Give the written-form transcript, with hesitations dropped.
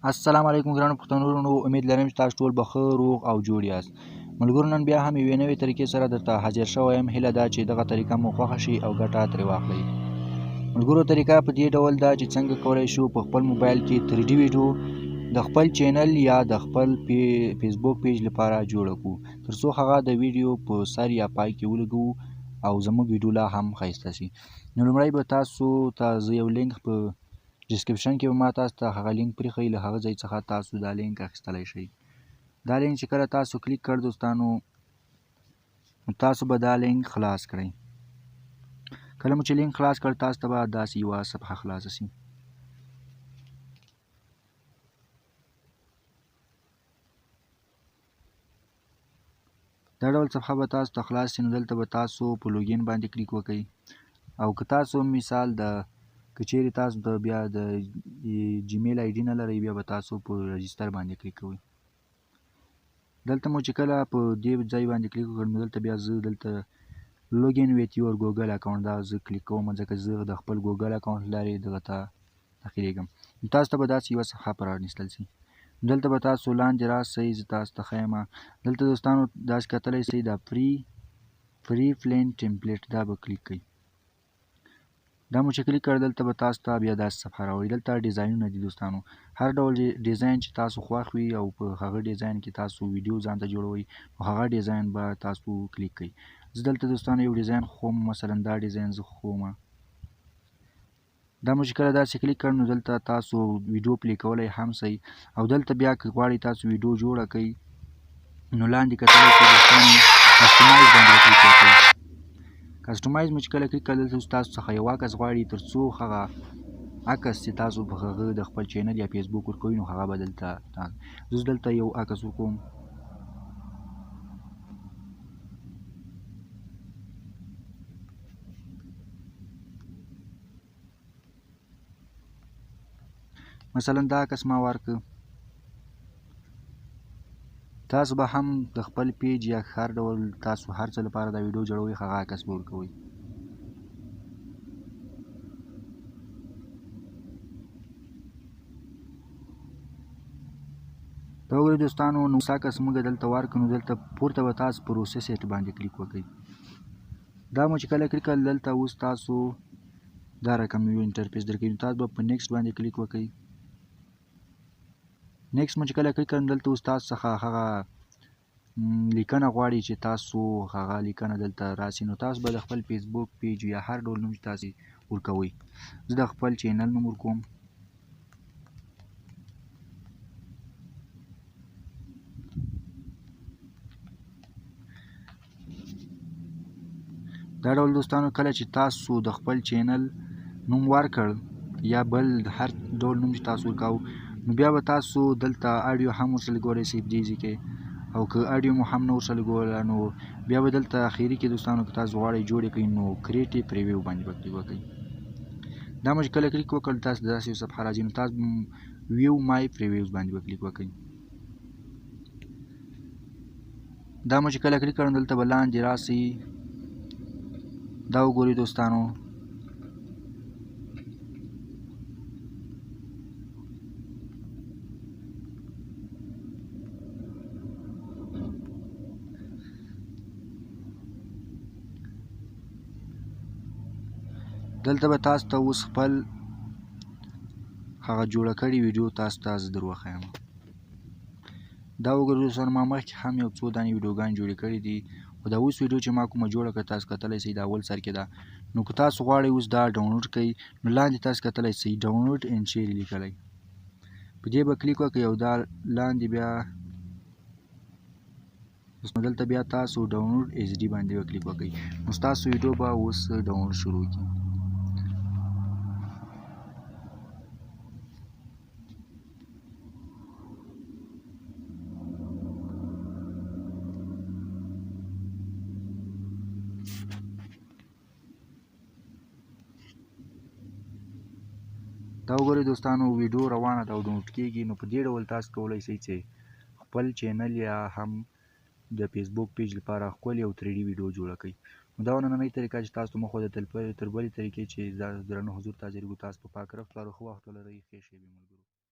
السلام علیکم ګرانو پښتنو، امید لرم چې تاسو ټول به ښه روغ او جوړ یاست. ملګرو، نن بیا هم یوې نوې طریقې سره درته حاضر شوی یم. هیله ده چې دغه طریقه مو خوښه شي او ګټه ترې واخلئ. ملګرو، طریقه په دې ډول ده چې څنګه کولی شو په خپل موبایل کې 3D ویډیو د خپل چینل یا د خپل فیسبوک پیج لپاره جوړه کړو، ترڅو هغه د ویډیو په سر یا پای کې ولګوو او زموږ ویډیو لا هم ښایسته شي. نو لومړی به تاسو ته زه یو لینک په ډسکرپشن کې به ما تاسو ته هغه لینک پرېښی، له هغه ځای څخه تاسو دا لینک اخیستلی شئ. دا لینک چې کله تاسو کلیک کړ دوستانو، تاسو به دا لینک خلاص کړئ. کله مو چې لینک خلاص کړ، تاسو ته به داسې یوه صفحه خلاصه شي. دا ډول صفحه به تاسو ته خلاص شي. نو دلته به تاسو په لوګین باندې کلیک وکړئ، او که تاسو مثال که چیرې تاسو د بیا د جیمیل آی ډي نه لرئ، بیا به تاسو په رجسټر باندې کلیک کوئ. دلته مو چې کله په دې ځای باندې کلیک وکړ، نو دلته بیا زه دلته لوګین ویت یور ګوګل اکاونټ دا زه کلیک کوم، ځکه زه د خپل ګوګل اکاونټ له لارې دغه ته داخلیږم. تاسو ته به داسې یوه صفحه پرانیستل شي. دلته به تاسو لاندې راسئ، زه تاسو ته ښیم. دلته دوستانو داسې کتلی شئ دا فری پلین ټمپلیټ، دا به کلیک کړئ. دا مو چې کلیک کړ، دلته به تاسو ته بیا داسې صفحه راوړي. دلته ډیزاینونه دي دوستانو، هر ډول ډیزاین چې تاسو خوښ وي او په هغه ډیزاین کې تاسو ویډیو ځان ته جوړوئ، نو هغه ډیزاین به تاسو کلیک کړئ. زه دلته دوستانو یو ډیزاین خوښوم، مثلا دا ډیزاین زه خوښوم. دا مو چې کله داسې کلیک کړ، نو دلته تاسو ویډیو پلی کولی هم شئ، او دلته بیا که غواړئ تاسو ویډیو جوړه کړئ، نو لاندې کتلی شئ دوستانو کسټمایز باندې کلیک وکړئ. کسټمایز مو چې کله کلیک کړل، دلته تاسو څخه یو عکس غواړي، تر څو هغه عکس چې تاسو په هغه د خپل چینل یا فیسبوک ورکوئ، نو هغه به دلته زه دلته یو عکس ورکوم. مثلا دا عکس ما ورکړ. تاسو به هم د خپل پیج یا هر ډول تاسو هر څه لپاره دا ویډیو جوړوئ، هغه عکس به ورکوئ. دا وګورئ دوستانو، نو عکس موږ دلته ورکړو، نو دلته پورته به تاسو پروسس ایټ باندې کلیک وکړئ. دا مو چې کله کلیک کړل، دلته اوس تاسو دا رقم یو انټرفیس درکوي، نو تاسو به په نیکسټ باندې کلیک وکړئ. نیکسټ مو چې کله کلیک کړل، دلته اوس تاسو څخه هغه لیکنه غواړي چې تاسو هغه لیکنه دلته راسي، نو تاسو به د خپل فیسبوک پیج یا هر ډول نوم چې تاسو ورکوئ. زه د خپل چینل نوم ورکوم. دا ډول دوستانو کله چې تاسو د خپل چینل نوم ورکړ یا بل هر ډول نوم چې تاسو ورکاو، نو بیا به تاسو دلته اډیو هم ورسره لګولی شئ په دې ځای کې، او که اډیو مو هم نه ورسره لګوله، نو بیا به دلته اخري کې دوستانو که تاسو غواړئ جوړې کړئ، نو کریټ پریویو باندې به کلیک وکړئ. دا مو چې کله کلیک وکړ، تاسو داسې یو صفحه راځي، نو تاسو ویو مای پریویوز باندې به کلیک وکړئ. دا مو چې کله کلیک کړ، دلته به لاندې راسئ. دا وګورئ دوستانو، دلته به تاسو ته اوس خپل هغه جوړه کړې ویډیو تاسو ته زه در وښیم. دا وګورئ دوستانو، ما مخکې هم یو څو دانې ویډیوګانې جوړې کړې دي، خو دا اوس ویډیو چې ما کومه جوړه کړه تاسو کتلی شئ، دا اول سر کې ده. نو که تاسو غواړئ اوس دا ډاونلوډ کړئ، نو لاندې تاسو کتلی شئ ډاونلوډ اینډ شیر لیکلی، په دې به کلیک وکړئ، او دا لاندې بیا دلته بیا تاسو ډاونلوډ ایچ ډي باندې به کلیک وکړئ، نو ستاسو ویډیو به اوس ډاونلوډ شروع کړي. دا وګورئ دوستانو، ویډیو روانه ده او ډاونلوډ کېږي. نو په دې ډول تاسو کولی شئ چې خپل چینل یا هم د فیسبوک پیج لپاره ښکلې او 3D ویډیو جوړه کړئ. نو دا نننۍ طریقه چې تاسو ته مو ښوده، تر بلې طریقې چې درنو حضور ته حاضرېږو، تاسو په پاک رفت لارو ښه وخت ولرئ. ښې شېبې ملګرو.